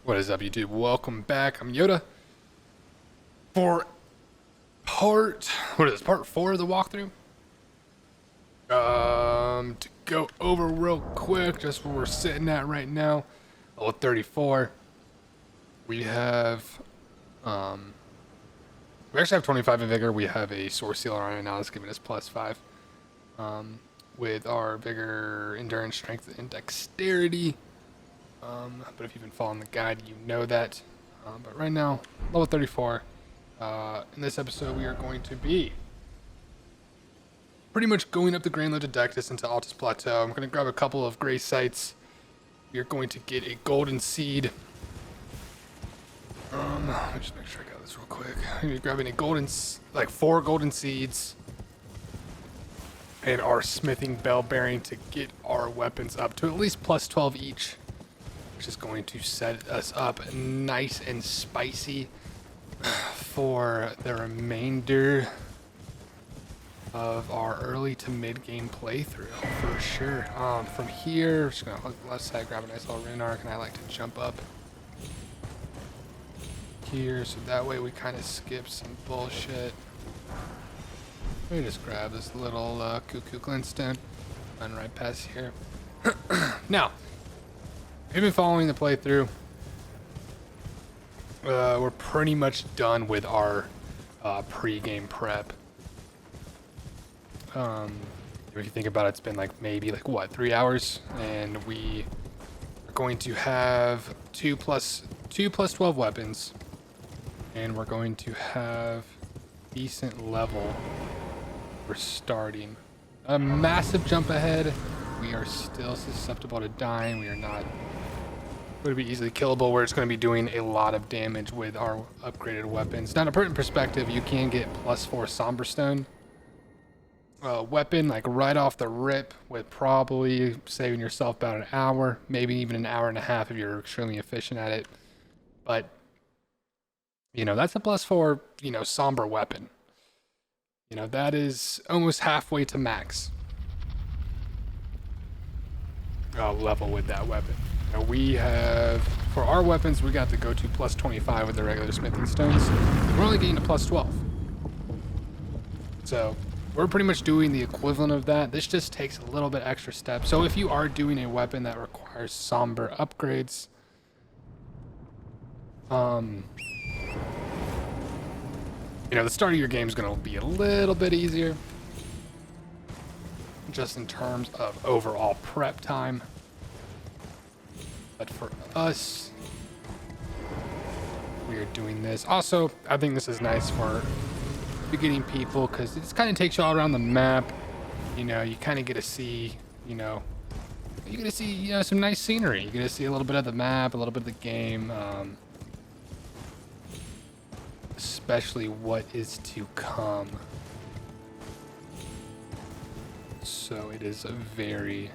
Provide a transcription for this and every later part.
What is up, YouTube? Welcome back. I'm Yoda for part 4 of the walkthrough. To go over real quick, just where we're sitting at right now, level 34. We have, we actually have 25 in vigor. We have a source seal on right now that's giving us +5. With our vigor, endurance, strength, and dexterity. But if you've been following the guide, you know that. But right now, level 34. In this episode, we are going to be pretty much going up the Grand Lodidectus into Altus Plateau. I'm going to grab a couple of gray sites. We are going to get a golden seed. Let me just make sure I got this real quick. I'm going to be grabbing a golden, like 4 golden seeds. And our smithing bell bearing to get our weapons up to at least +12 each. Which is going to set us up nice and spicy for the remainder of our early to mid game playthrough for sure. From here, just gonna look left side, grab a nice little rune arc, and I like to jump up here so that way we kind of skip some bullshit. Let me just grab this little cuckoo glintstone, run right past here. Now. If you've been following the playthrough, we're pretty much done with our pre-game prep. If you think about it, it's been maybe 3 hours, and we are going to have 2 plus 12 weapons, and we're going to have decent level for starting. A massive jump ahead. We are still susceptible to dying. We are not going to be easily killable, where it's going to be doing a lot of damage with our upgraded weapons. Now, in a pertinent perspective, you can get +4 Somberstone weapon right off the rip, with probably saving yourself about an hour, maybe even an hour and a half if you're extremely efficient at it. But that's a +4 somber weapon. That is almost halfway to max level with that weapon. We have, for our weapons, we got to go to +25 with the regular smithing stones. We're only getting to +12. So we're pretty much doing the equivalent of that. This just takes a little bit extra step. So if you are doing a weapon that requires somber upgrades, the start of your game is going to be a little bit easier, just in terms of overall prep time. But for us, we are doing this. Also, I think this is nice for beginning people, because it kind of takes you all around the map. You kind of get to see, some nice scenery. You get to see a little bit of the map, a little bit of the game, especially what is to come. So it is a very,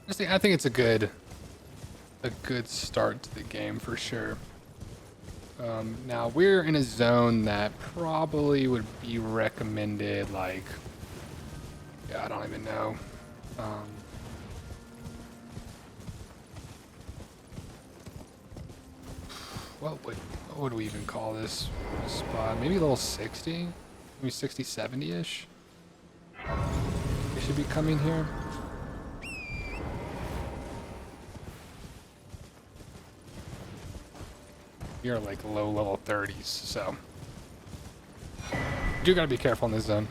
I think it's a good start to the game for sure. Now we're in a zone that probably would be recommended, I don't even know. What would we even call this spot? Maybe a little 60, maybe 60, 70-ish. We should be coming here. You're low level 30s, so you do gotta be careful in this zone.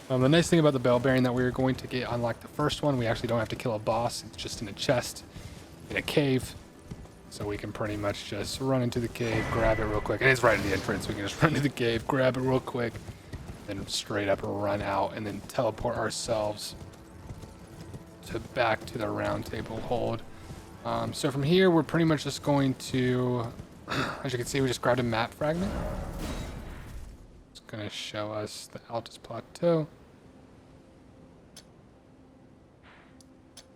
The nice thing about the bell bearing that we're going to get, unlike the first one, we actually don't have to kill a boss. It's just in a chest, in a cave, so we can pretty much just run into the cave, grab it real quick, and it's right at the entrance. We can just run to the cave, grab it real quick, then straight up run out, and then teleport ourselves back to the round table hold. So from here, we're pretty much just going to, as you can see, we just grabbed a map fragment. It's going to show us the Altus Plateau.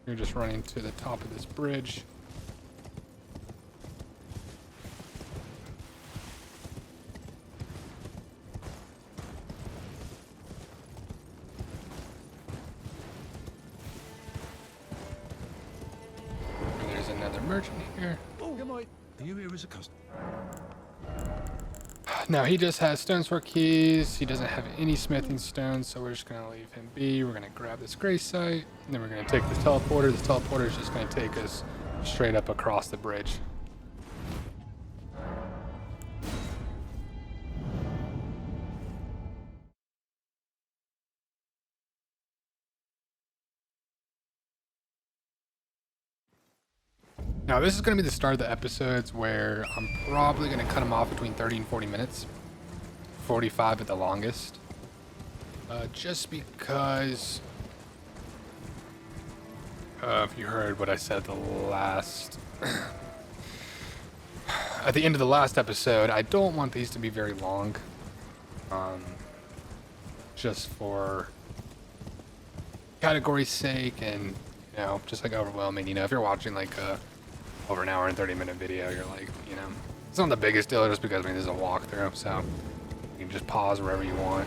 You're just running to the top of this bridge. merchant here. Oh, are you here as a customer? No, he just has stonesword keys. He doesn't have any smithing stones, so we're just gonna leave him be. We're gonna grab this gray site, and then we're gonna take the teleporter. This teleporter is just gonna take us straight up across the bridge. Now, this is going to be the start of the episodes where I'm probably going to cut them off between 30 and 40 minutes. 45 at the longest. Just because... if you heard what I said at the last... at the end of the last episode, I don't want these to be very long. Just for category's sake and, you know, just like overwhelming. You know, if you're watching like a... over an hour and 30-minute video, you're like, you know, it's not the biggest deal just because, I mean, this is a walkthrough, so you can just pause wherever you want.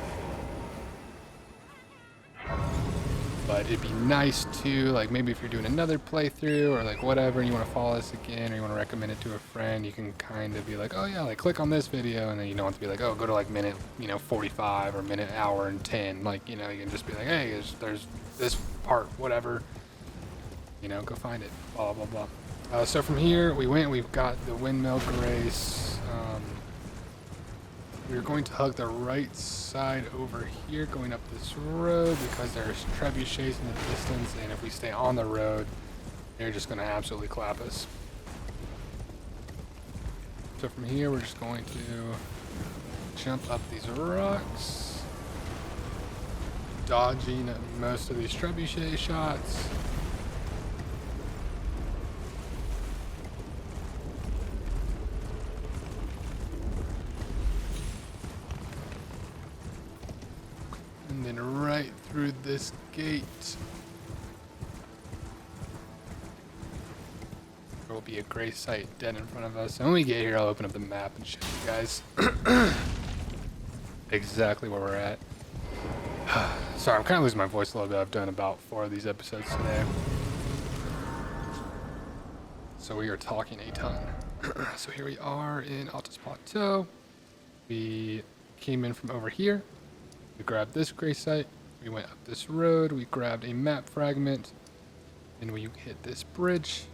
But it'd be nice to, like, maybe if you're doing another playthrough or like whatever, and you want to follow this again or you want to recommend it to a friend, you can kind of be like, oh yeah, like click on this video, and then you don't have to be like, oh, go to like minute, you know, 45 or minute hour and 10. Like, you know, you can just be like, hey, there's this part, whatever, you know, go find it, blah, blah, blah. So from here, we've got the Windmill Grace. We're going to hug the right side over here, going up this road, because there's trebuchets in the distance, and if we stay on the road, they're just going to absolutely clap us. So from here, we're just going to jump up these rocks, dodging most of these trebuchet shots. And then right through this gate, there will be a gray site dead in front of us. And when we get here, I'll open up the map and show you guys exactly where we're at. Sorry, I'm kind of losing my voice a little bit. I've done about 4 of these episodes today, so we are talking a ton. So here we are in Altus Plateau. We came in from over here. We grabbed this gray site, we went up this road, we grabbed a map fragment, and we hit this bridge.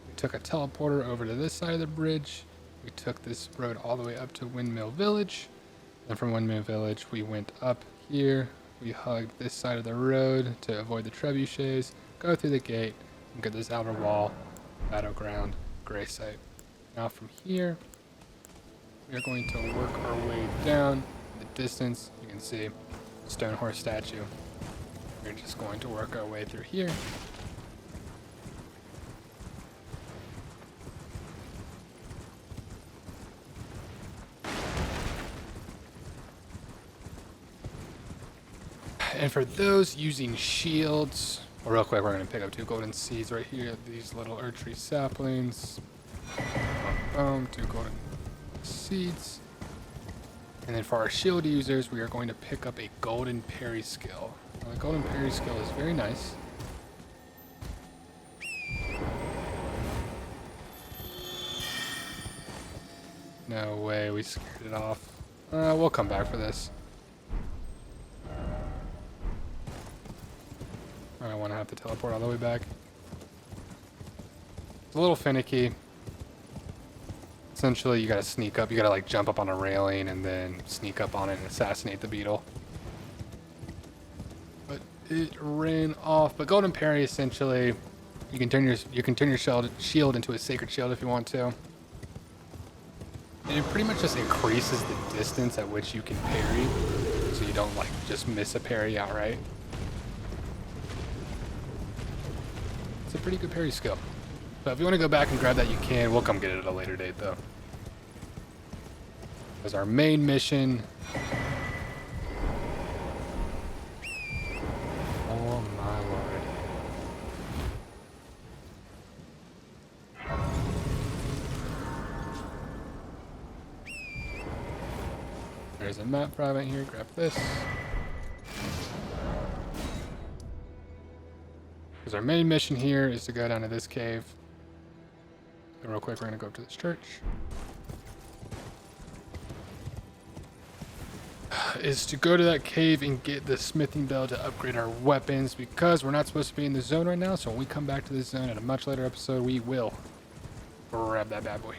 We took a teleporter over to this side of the bridge. We took this road all the way up to Windmill Village. And from Windmill Village, we went up here. We hugged this side of the road to avoid the trebuchets, go through the gate, and get this outer wall, battleground, gray site. Now from here, we are going to work our way down the distance. You can see stone horse statue. We're just going to work our way through here. And for those using shields, well, real quick, we're going to pick up 2 golden seeds right here. These little Erdtree saplings. Boom, 2 golden seeds. And then for our shield users, we are going to pick up a golden parry skill. Now, the golden parry skill is very nice. No way, we scared it off. We'll come back for this. I don't want to have to teleport all the way back. It's a little finicky. Essentially, you gotta sneak up. You gotta like jump up on a railing and then sneak up on it and assassinate the beetle. But it ran off. But golden parry, essentially, you can turn your shield into a sacred shield if you want to. And it pretty much just increases the distance at which you can parry, so you don't like just miss a parry outright. It's a pretty good parry skill. So if you want to go back and grab that, you can. We'll come get it at a later date, though. Because our main mission... Oh my lord. There's a map fragment here. Grab this. Because our main mission here is to go down to this cave. And real quick, we're gonna go up to this church. Is to go to that cave and get the smithing bell to upgrade our weapons, because we're not supposed to be in the zone right now. So when we come back to this zone at a much later episode, we will grab that bad boy.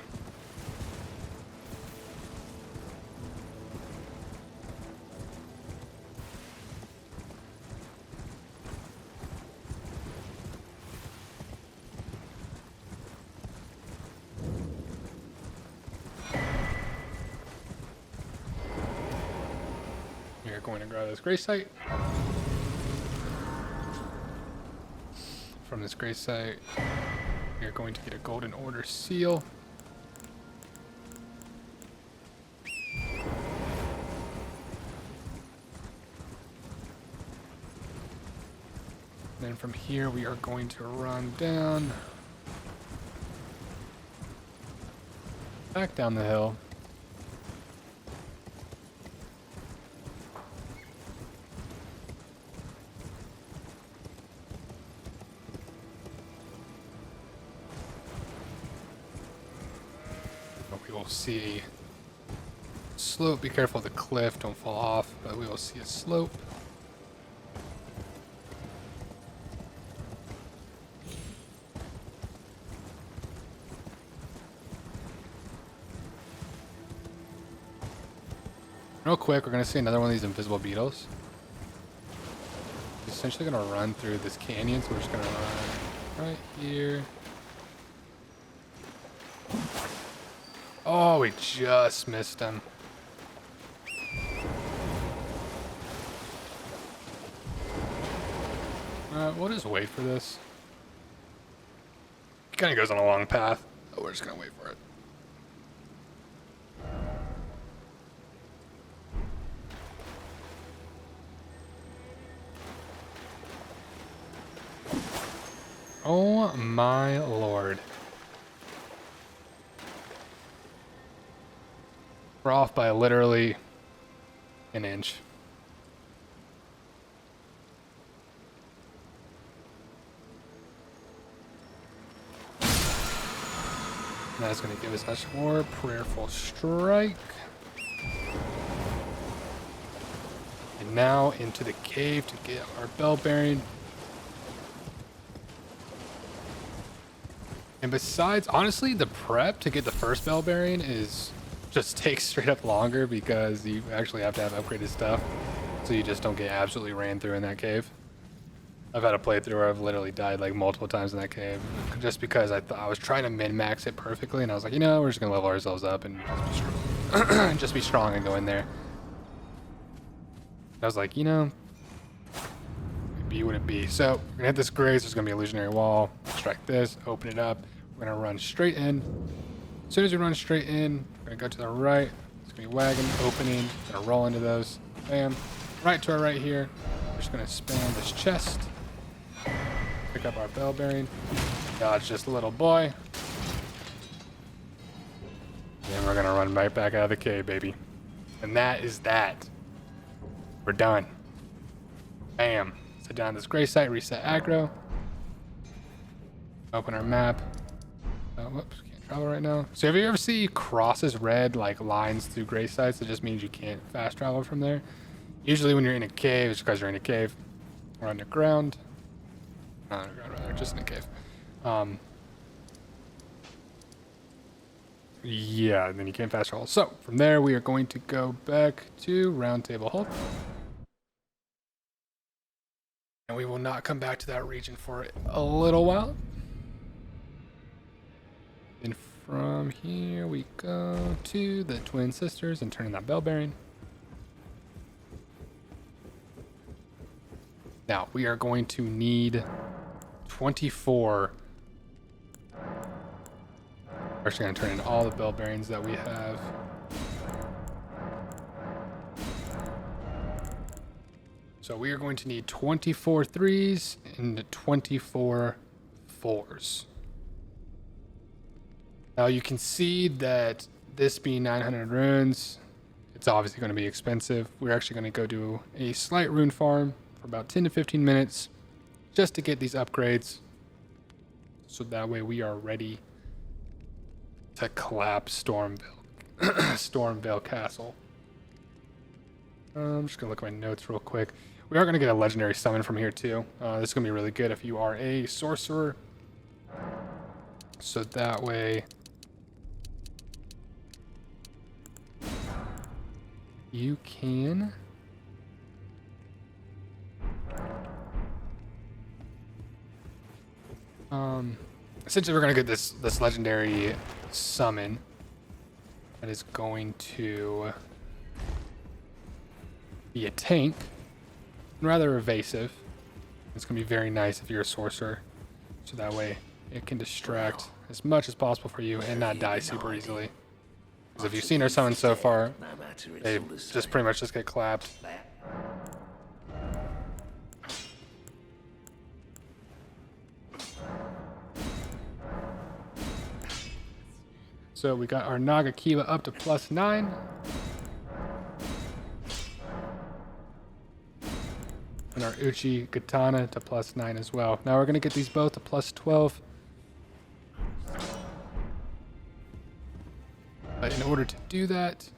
We're going to grab this gray site. From this gray site, we're going to get a golden order seal. Then from here, we are going to run down, back down the hill. We will see a slope. Be careful of the cliff, don't fall off, but we will see a slope. Real quick, we're going to see another one of these invisible beetles. It's essentially going to run through this canyon, so we're just going to run right here. Oh, we just missed him. We'll just wait for this. He kind of goes on a long path. Oh, we're just going to wait for it. Oh my lord. We're off by literally an inch. And that's going to give us a more prayerful strike. And now into the cave to get our bell bearing. And besides, honestly, the prep to get the first bell bearing is just takes straight up longer because you actually have to have upgraded stuff. So you just don't get absolutely ran through in that cave. I've had a playthrough where I've literally died like multiple times in that cave just because I was trying to min-max it perfectly, and I was like, you know, we're just gonna level ourselves up and just be strong, just be strong and go in there. I was like, you know, it'd be what it be. So we're gonna hit this grace. There's gonna be a illusionary wall. Strike this. Open it up. We're gonna run straight in. As soon as we run straight in, we're gonna go to the right. It's gonna be wagon opening. Gonna roll into those. Bam. Right to our right here. We're just gonna spam this chest. Pick up our bell bearing. Dodge this little boy. Then we're gonna run right back out of the cave, baby. And that is that. We're done. Bam. Sit down this gray site, reset aggro. Open our map. Whoops, can't travel right now. So if you ever see crosses red like lines through gray sites, it just means you can't fast travel from there. Usually when you're in a cave, it's because you're in a cave or underground. Not underground, rather, just in a cave. Yeah, and then you can't fast travel. So from there, we are going to go back to Round Table Hold. And we will not come back to that region for a little while. And from here, we go to the Twin Sisters and turn in that bell bearing. Now, we are going to need 24. We're actually going to turn in all the bell bearings that we have. So we are going to need 24 threes and 24 fours. Now you can see that this being 900 runes, it's obviously going to be expensive. We're actually going to go do a slight rune farm for about 10 to 15 minutes just to get these upgrades. So that way we are ready to collapse Stormvale Castle. I'm just gonna look at my notes real quick. We are gonna get a legendary summon from here too. This is gonna be really good if you are a sorcerer. So that way you can essentially we're gonna get this legendary summon that is going to be a tank, rather evasive. It's gonna be very nice if you're a sorcerer, so that way it can distract as much as possible for you and not die super easily. Because if you've seen our summons so far, they just pretty much just get clapped. So we got our Naga Kiva up to +9. And our Uchi Katana to +9 as well. Now we're going to get these both to +12. But in order to do that,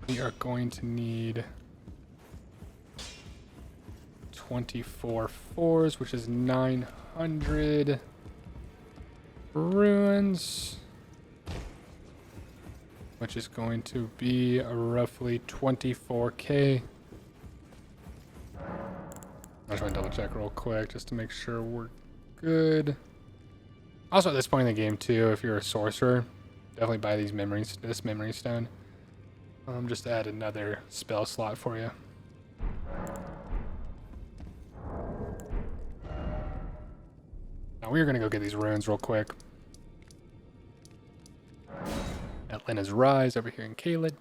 we are going to need 24 fours, which is 900 ruins, which is going to be roughly 24k. I just want to double check real quick just to make sure we're good. Also, at this point in the game too, if you're a sorcerer, definitely buy this memory stone. Just to add another spell slot for you. Now we're gonna go get these runes real quick. At Lena's Rise over here in Caelid.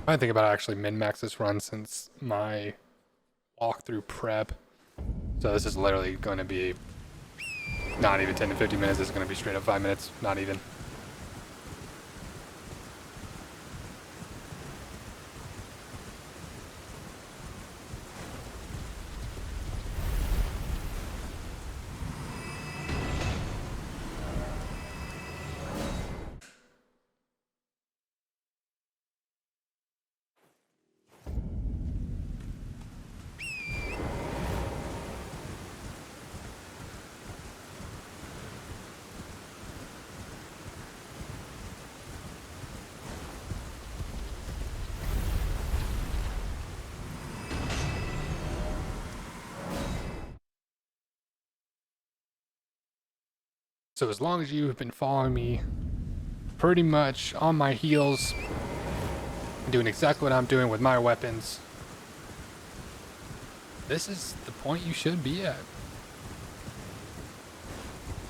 I think about actually min-max this run since my walkthrough prep. So this is literally going to be not even 10 to 50 minutes. This is going to be straight up 5 minutes, not even. So as long as you have been following me pretty much on my heels, doing exactly what I'm doing with my weapons, this is the point you should be at.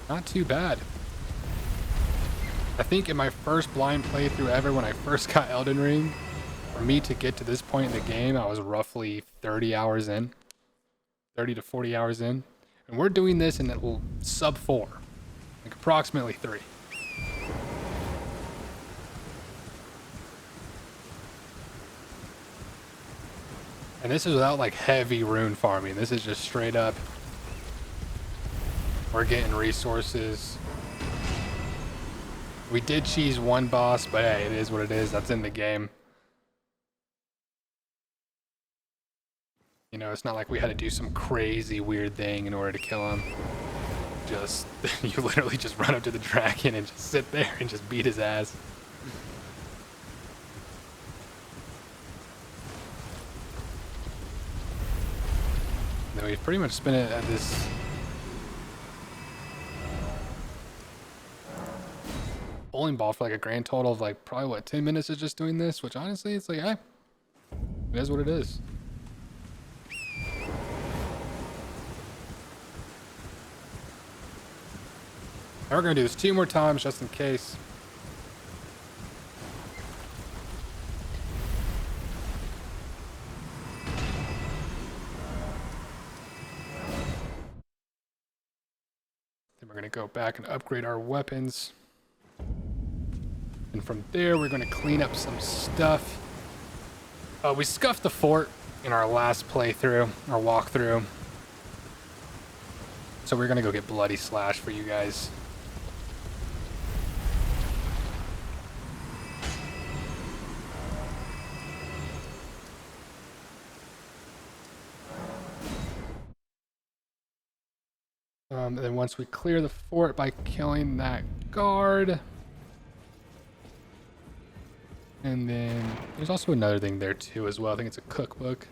Not too bad. I think in my first blind playthrough ever, when I first got Elden Ring, for me to get to this point in the game, I was roughly 30 hours in. 30 to 40 hours in. And we're doing this in sub 4. Like approximately 3. And this is without like heavy rune farming. This is just straight up. We're getting resources. We did cheese one boss, but hey, it is what it is. That's in the game. You know, it's not like we had to do some crazy weird thing in order to kill him. Just, you literally just run up to the dragon and just sit there and just beat his ass. Then we've pretty much spent it at this bowling ball for like a grand total of like probably what, 10 minutes of just doing this, which honestly it's like, hey, it is what it is. Now we're gonna do this 2 more times just in case. go back and upgrade our weapons. And from there, we're going to clean up some stuff. We scuffed the fort in our last playthrough, our walkthrough. So we're going to go get Bloody Slash for you guys. And then once we clear the fort by killing that guard. And then there's also another thing there too as well. I think it's a cookbook.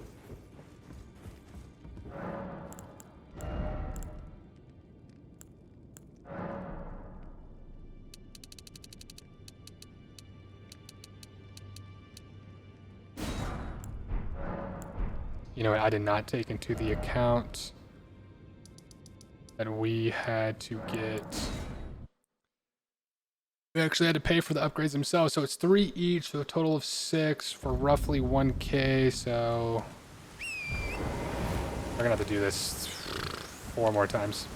You know what, I did not take into the account that we had to get... We actually had to pay for the upgrades themselves, so it's 3 each, so a total of 6 for roughly 1k, so... We're gonna have to do this 4 more times.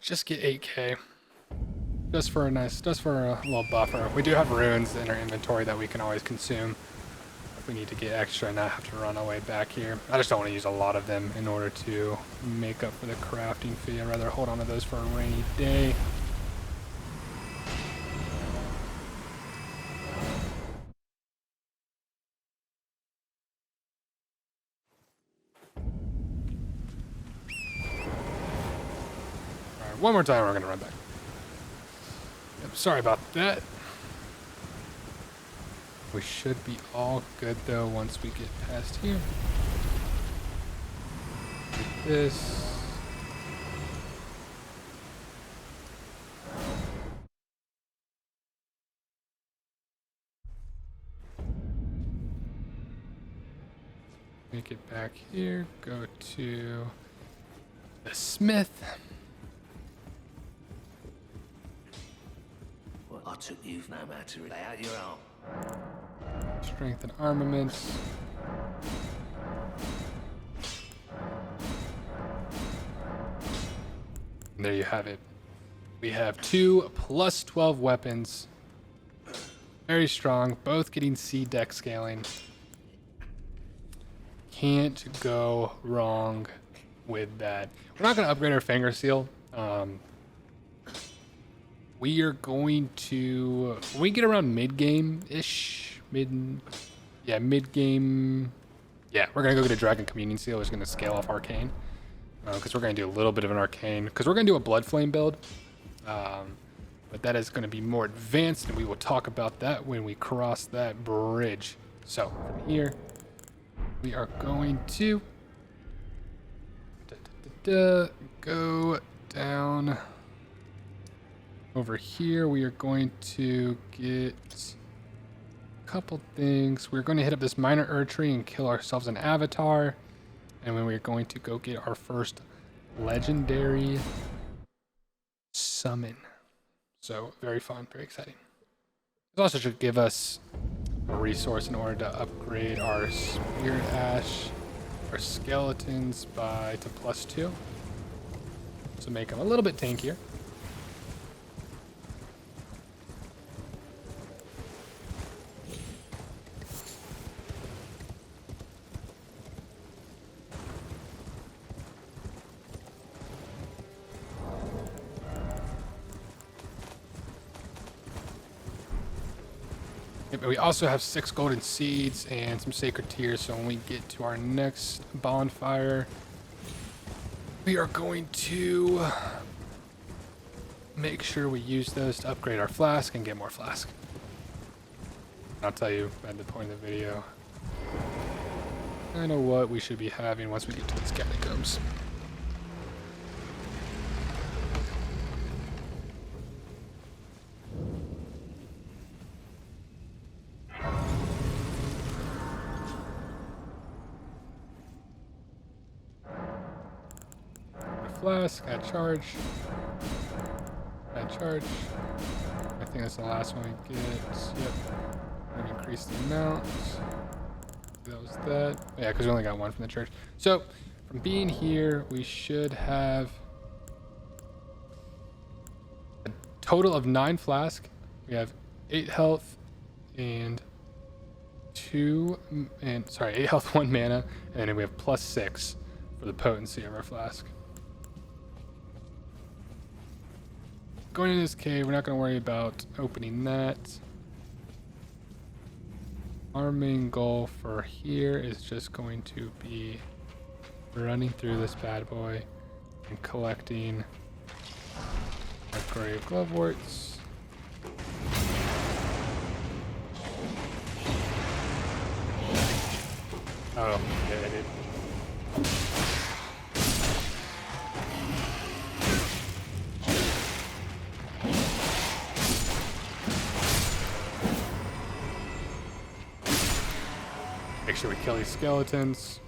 Just get 8k. Just for a little buffer. We do have runes in our inventory that we can always consume if we need to get extra and not have to run away back here. I just don't want to use a lot of them in order to make up for the crafting fee. I'd rather hold on to those for a rainy day. Alright, one more time we're gonna run back. Sorry about that. We should be all good though once we get past here. Get this. Make it back here. Go to the smith. I took you've no matter to lay out your arm. Strength and armaments. And there you have it. We have 2 plus 12 weapons. Very strong. Both getting C deck scaling. Can't go wrong with that. We're not going to upgrade our finger seal. We are going to, when we get around mid-game-ish, mid-game, yeah, we're going to go get a Dragon Communion Seal. It's going to scale off Arcane, because we're going to do a little bit of an Arcane, because we're going to do a Blood Flame build, but that is going to be more advanced, and we will talk about that when we cross that bridge. So, from here, we are going to go down. Over here, we are going to get a couple things. We're going to hit up this minor Erdtree and kill ourselves an avatar. And then we're going to go get our first legendary summon. So, very fun, very exciting. This also should give us a resource in order to upgrade our Spirit Ash, our skeletons to +2. So make them a little bit tankier. But we also have 6 golden seeds and some sacred tears, so when we get to our next bonfire, we are going to make sure we use those to upgrade our flask and get more flask. I'll tell you at the point of the video kind of what we should be having once we get to these catacombs. Flask, add charge. recharge. I think that's the last one we get. Yep. I'm gonna increase the amount. That was that. Yeah, because we only got one from the church. So, from being here, we should have a total of 9 flasks. We have 8 health and 8 health, 1 mana, and then we have +6 for the potency of our flask. Going into this cave, we're not going to worry about opening that. Our main goal for here is just going to be running through this bad boy and collecting our grave gloveworts. Oh, yeah, I did. Make sure we kill these skeletons.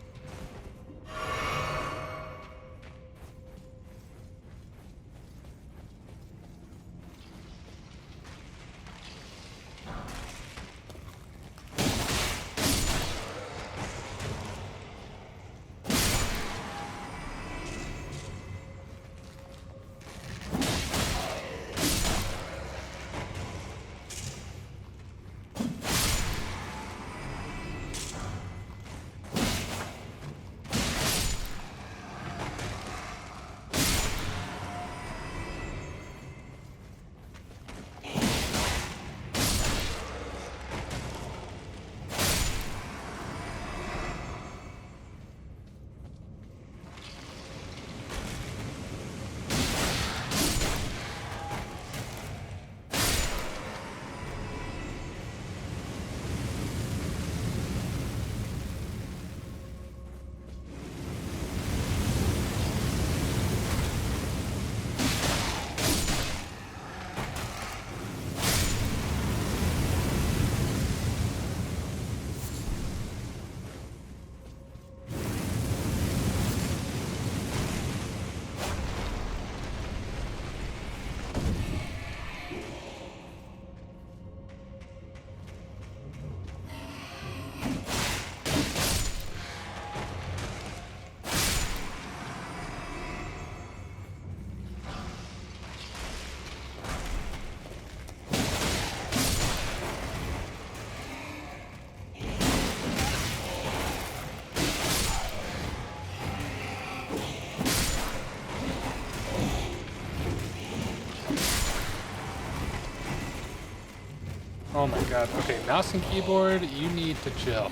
Oh my god. Okay, mouse and keyboard, you need to chill.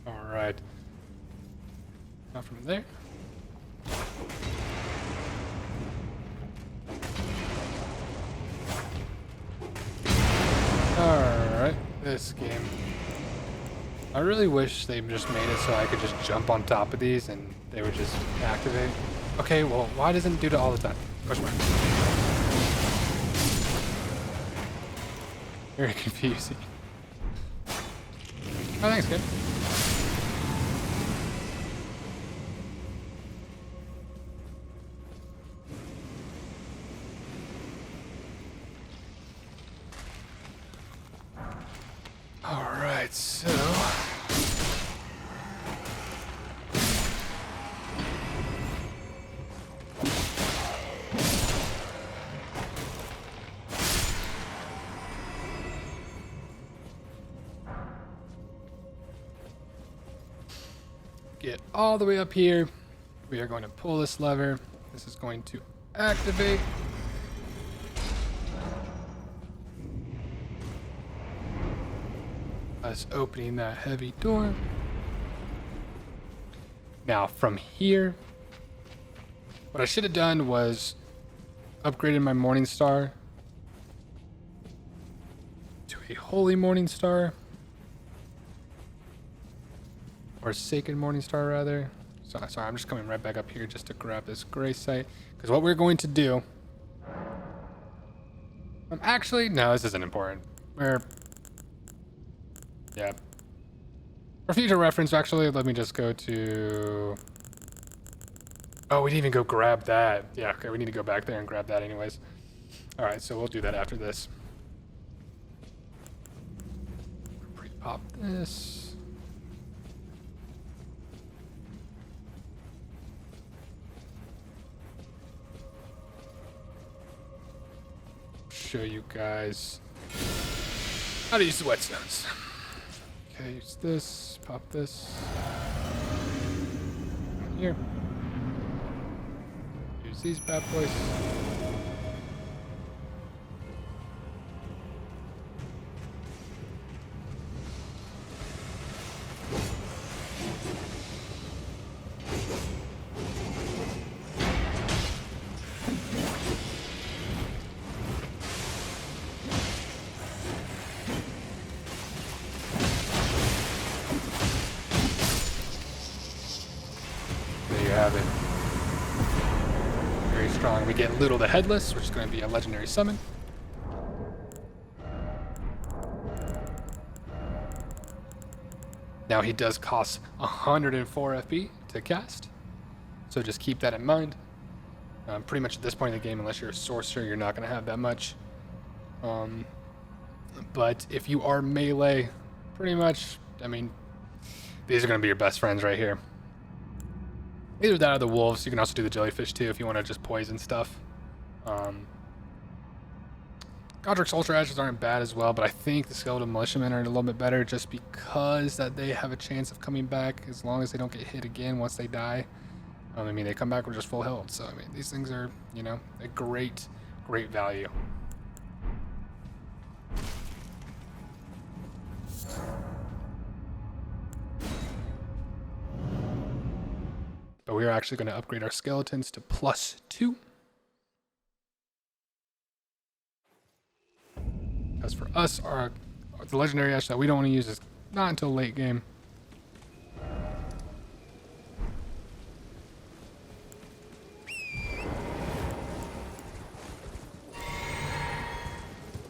Alright. Now from there. Alright, this game. I really wish they just made it so I could just jump on top of these and they would just activate. Okay, well, why doesn't it do that all the time? Question mark. Very confusing. Oh, thanks, kid. Alright, so... get all the way up here. We are going to pull this lever. This is going to activate. Us opening that heavy door. Now from here, what I should have done was upgraded my Morning Star to a Holy Morning Star. Or Sacred Morning Star, rather. So, sorry, I'm just coming right back up here just to grab this gray site. Because what we're going to do... actually, no, this isn't important. Yeah. For future reference, actually, let me just go to... Oh, we didn't even go grab that. Yeah, okay, we need to go back there and grab that anyways. Alright, so we'll do that after this. Pre-pop this. Show you guys how to use the whetstones. Okay, use this, pop this. Here. Use these bad boys. There you have it. Very strong. We get Little the Headless, which is going to be a legendary summon. Now he does cost 104 FP to cast, so just keep that in mind. Pretty much at this point in the game, unless you're a sorcerer, you're not going to have that much. But if you are melee, pretty much, I mean, these are going to be your best friends right here. Either that or the wolves. You can also do the jellyfish too if you want to just poison stuff. Godric's Ultra Ashes aren't bad as well, but I think the Skeletal Militiamen are a little bit better just because that they have a chance of coming back as long as they don't get hit again once they die. I mean, they come back with just full health, so I mean, these things are, you know, a great value. But we are actually going to upgrade our skeletons to +2. As for us, the legendary ash that we don't want to use is not until late game.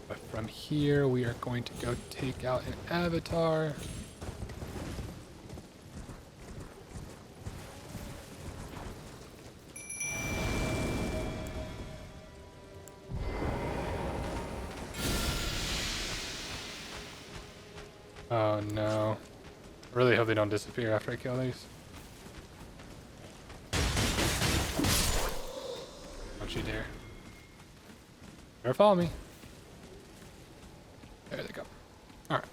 But from here, we are going to go take out an avatar. Oh no. I really hope they don't disappear after I kill these. Don't you dare. Better follow me. There they go. Alright.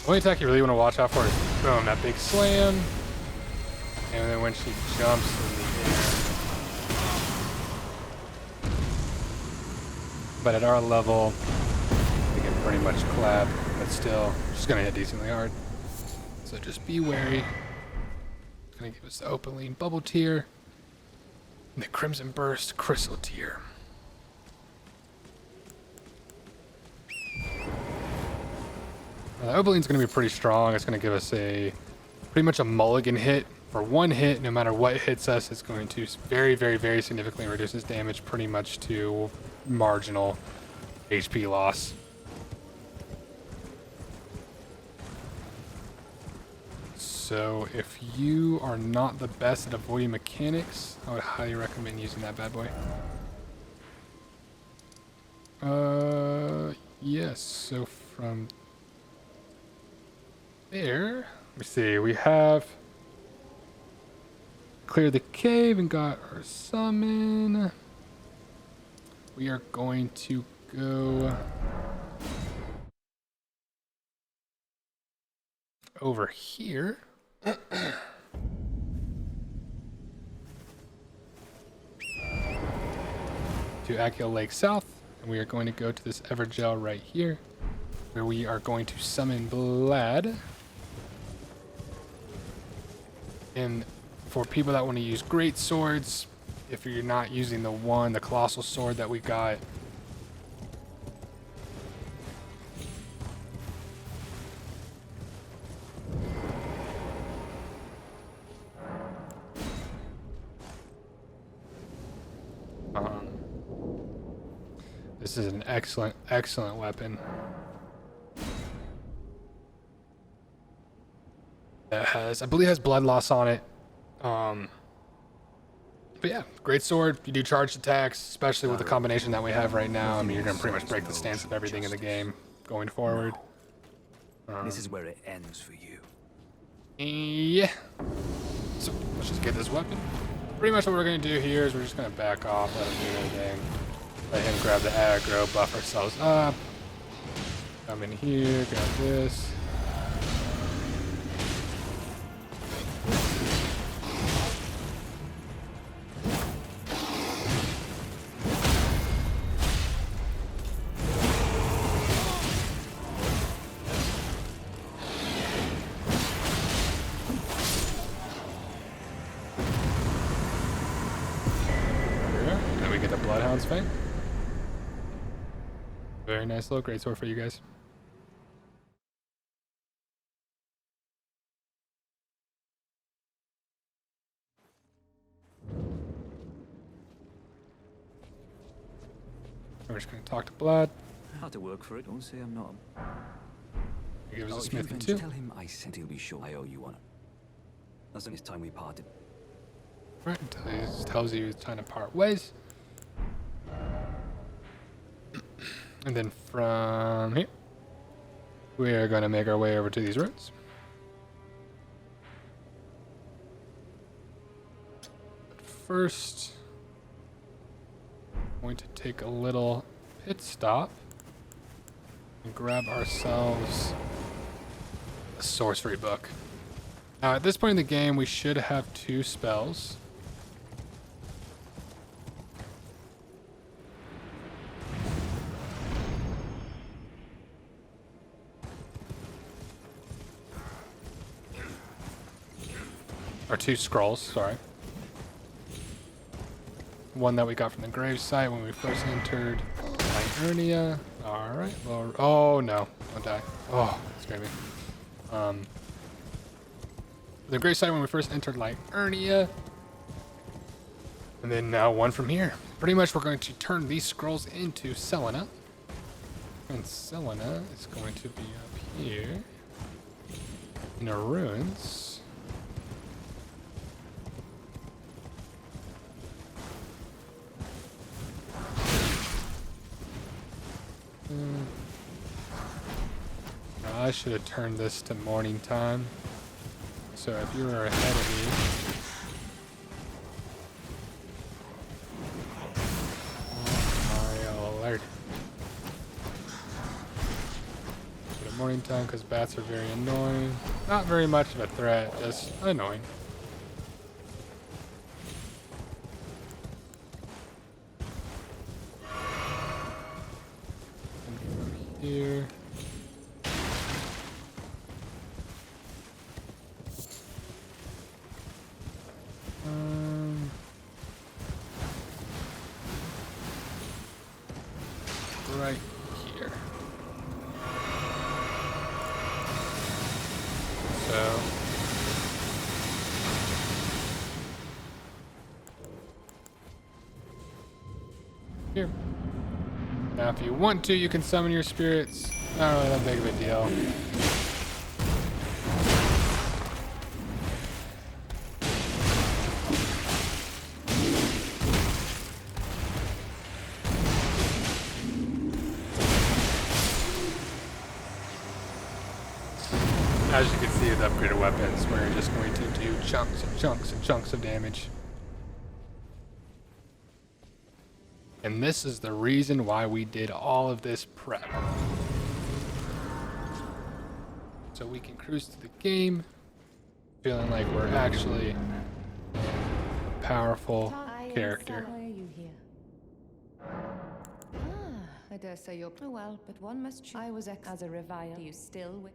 The only attack you really want to watch out for is, boom, that big slam. And then when she jumps in the air. But at our level, we can pretty much clap, but still, she's going to hit decently hard. So just be wary. It's going to give us the Opaline Bubble Tier, and the Crimson Burst Crystal Tier. Opaline's going to be pretty strong. It's going to give us pretty much a mulligan hit. For one hit, no matter what hits us, it's going to very significantly reduces damage pretty much to marginal HP loss. So if you are not the best at avoiding mechanics, I would highly recommend using that bad boy. Yes, so from there, let me see, we have cleared the cave and got our summon. We are going to go over here. To Akio Lake South, and we are going to go to this Evergel right here, where we are going to summon Blad. And For people that want to use great swords, if you're not using the colossal sword that we got, this is an excellent, excellent weapon. That has, I believe, has blood loss on it. But yeah, great sword. You do charged attacks, especially with the combination that we have right now. I mean, you're gonna pretty much break the stance of everything in the game going forward. This is where it ends for you. Yeah. So let's just get this weapon. Pretty much what we're gonna do here is we're just gonna back off, let him do anything. Let him grab the aggro, buff ourselves up. Come in here, grab this. Then we get the Bloodhound's Fang. Very nice little greatsword for you guys. We're just gonna talk to Blood. Had to work for it. Don't say I'm not. He gives us a if you smithy then too. tell him I said he'll be sure I owe you one. That's the next time we parted. Right, until he tells you it's time to part ways. And then from here, we are going to make our way over to these ruins. But first, I'm going to take a little pit stop and grab ourselves a Sorcery Book. Now, at this point in the game, we should have 2 spells. Or 2 scrolls, sorry. One that we got from the gravesite when we first entered Liurnia. Alright, well, oh no, don't die. Oh, that scared me. The gravesite when we first entered Liurnia. And then now one from here. Pretty much we're going to turn these scrolls into Selena. And Selena is going to be up here in the ruins. I should have turned this to morning time. So if you were ahead of me, my alert. Put it morning time because bats are very annoying. Not very much of a threat, just annoying. And from here. Right here. So here. Now if you want to, you can summon your spirits. Not really that big of a deal. As you can see with upgraded weapons, we're just going to do chunks and chunks and chunks of damage. And this is the reason why we did all of this prep. So we can cruise through the game, feeling like we're actually a powerful character. Why are you here? I dare say you're well, but one must choose. I was as a revile. Do you still with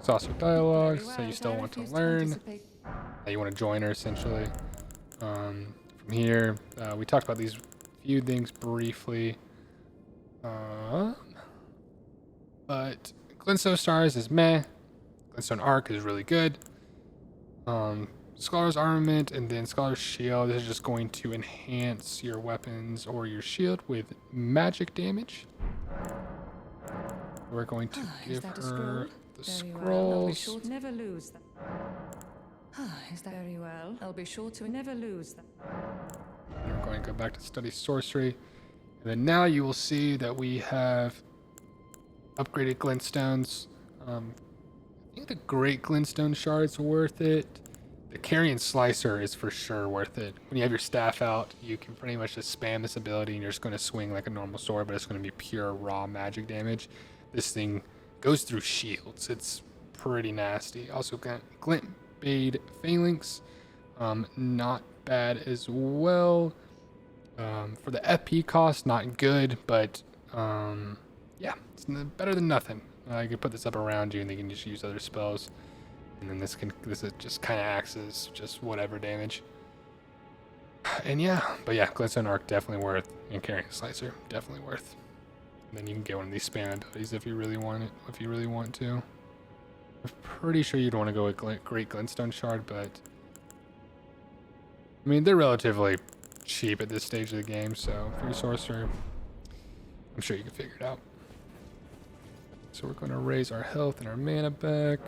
Saucer dialogue, so you still want to learn. that you want to join her, essentially. From here, we talked about these few things briefly. But Glintstone Stars is meh. Glintstone Arc is really good. Scholar's Armament and then Scholar's Shield is just going to enhance your weapons or your shield with magic damage. We're going to give that a her scroll? the Very well. I'll be scrolls. sure to never lose that. Is that very well? I'll be sure to never lose that. And we're going to go back to study sorcery. And then now you will see that we have upgraded glintstones. I think the Great Glintstone Shard's worth it. The Carrion Slicer is for sure worth it. When you have your staff out, you can pretty much just spam this ability and you're just going to swing like a normal sword, but it's going to be pure raw magic damage. This thing goes through shields. It's pretty nasty. Also got Glint Bade Phalanx. Not bad as well. For the FP cost, not good, but yeah, it's better than nothing. You can put this up around you and they can just use other spells. And then this just kind of acts as just whatever damage. And yeah, but yeah, Glintstone Arc definitely worth, and Carrying Slicer definitely worth. And then you can get one of these spam abilities if you really want it, if you really want to. I'm pretty sure you'd want to go with Great Glintstone Shard, but I mean they're relatively cheap at this stage of the game, so if you're a sorcerer, I'm sure you can figure it out. So we're going to raise our health and our mana back.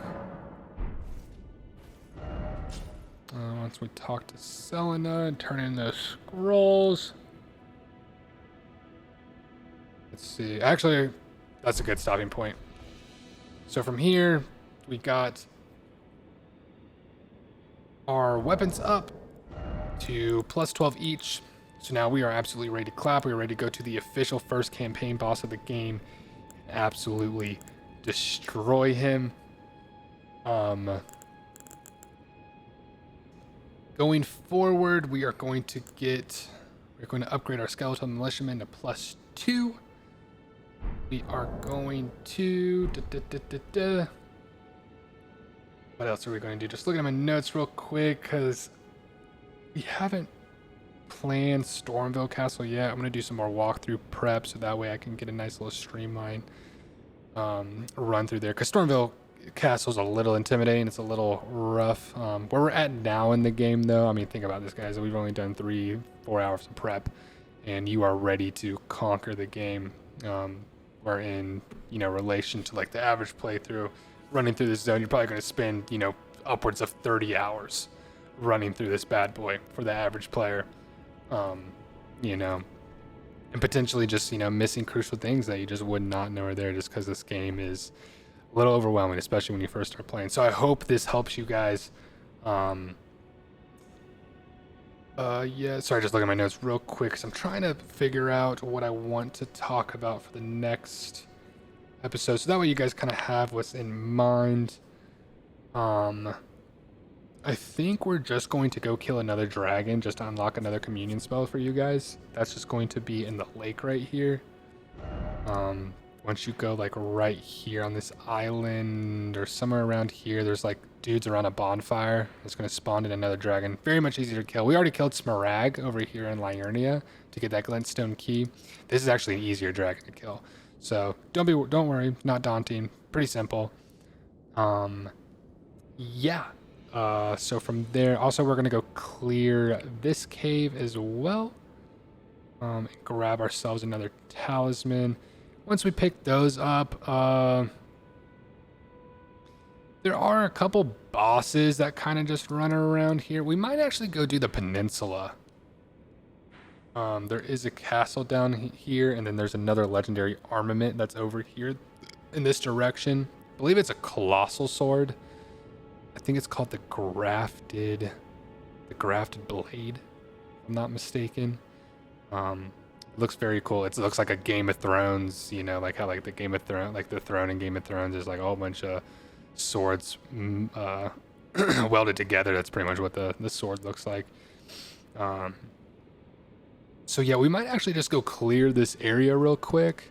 Once we talk to Selena and turn in those scrolls. Let's see. Actually, that's a good stopping point. So from here, we got our weapons up to plus 12 each. So now we are absolutely ready to clap. We are ready to go to the official first campaign boss of the game and absolutely destroy him. Going forward, we're going to upgrade our Skeletal Militiaman to plus 2. We are going to, what else are we going to do? Just looking at my notes real quick, because we haven't planned Stormville Castle yet. I'm going to do some more walkthrough prep, so that way I can get a nice little streamline run through there. Because Stormville Castle's a little intimidating. It's a little rough. Where we're at now in the game, though, I mean, think about this, guys. We've only done 3-4 hours of prep, and you are ready to conquer the game. Where in, relation to like the average playthrough, running through this zone, you're probably going to spend, upwards of 30 hours running through this bad boy for the average player. And potentially just, missing crucial things that you just would not know are there just because this game is a little overwhelming, especially when you first start playing. So I hope this helps you guys. Yeah, sorry, just look at my notes real quick because I'm trying to figure out what I want to talk about for the next episode. So that way you guys kind of have what's in mind. I think we're just going to go kill another dragon just to unlock another communion spell for you guys. That's just going to be in the lake right here. Once you go like right here on this island or somewhere around here, there's like dudes around a bonfire. It's going to spawn in another dragon. Very much easier to kill. We already killed Smaragd over here in Liurnia to get that glintstone key. This is actually an easier dragon to kill. So don't worry, not daunting. Pretty simple. Yeah. So from there, also we're going to go clear this cave as well. And grab ourselves another talisman. Once we pick those up, there are a couple bosses that kind of just run around here. We might actually go do the peninsula. There is a castle down here, and then there's another legendary armament that's over here in this direction. I believe it's a colossal sword. I think it's called the grafted blade, if I'm not mistaken. It looks very cool. It looks like a Game of Thrones, like how like the Game of Thrones, like the throne in Game of Thrones is like a whole bunch of swords welded together. That's pretty much what the sword looks like. So yeah, we might actually just go clear this area real quick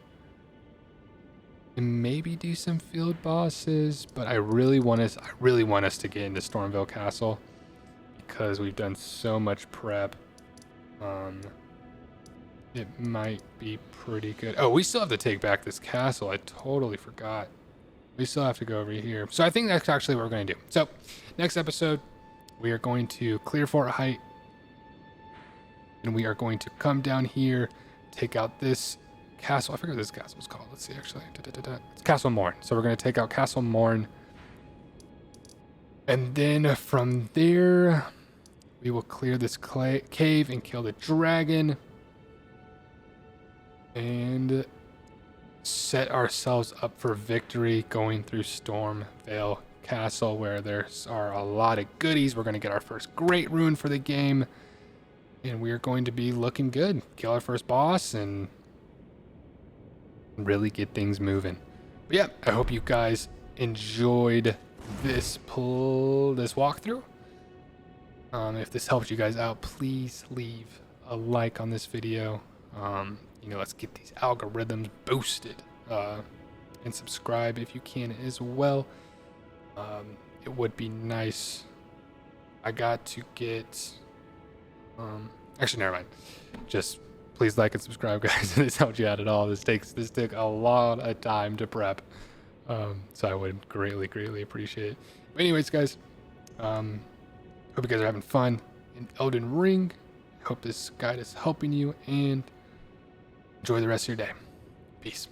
and maybe do some field bosses, but I really want us to get into Stormville Castle. because we've done so much prep. It might be pretty good. Oh, we still have to take back this castle. I totally forgot. We still have to go over here. So I think that's actually what we're going to do. So next episode, we are going to clear Fort Height. And we are going to come down here, take out this castle. I forget what this castle is called. Let's see, actually. It's Castle Morn. So we're going to take out Castle Morn. And then from there, we will clear this cave and kill the dragon. And set ourselves up for victory going through Stormvale Castle, where there are a lot of goodies. We're going to get our first great rune for the game. And we are going to be looking good. Kill our first boss and really get things moving. But yeah, I hope you guys enjoyed this walkthrough. If this helped you guys out, please leave a like on this video. Let's get these algorithms boosted. And subscribe if you can as well. It would be nice. I got to get... actually, never mind. Just please like and subscribe, guys. This helped you out at all. This took a lot of time to prep. So I would greatly appreciate it. But anyways, guys, hope you guys are having fun in Elden Ring. Hope this guide is helping you, and enjoy the rest of your day. Peace.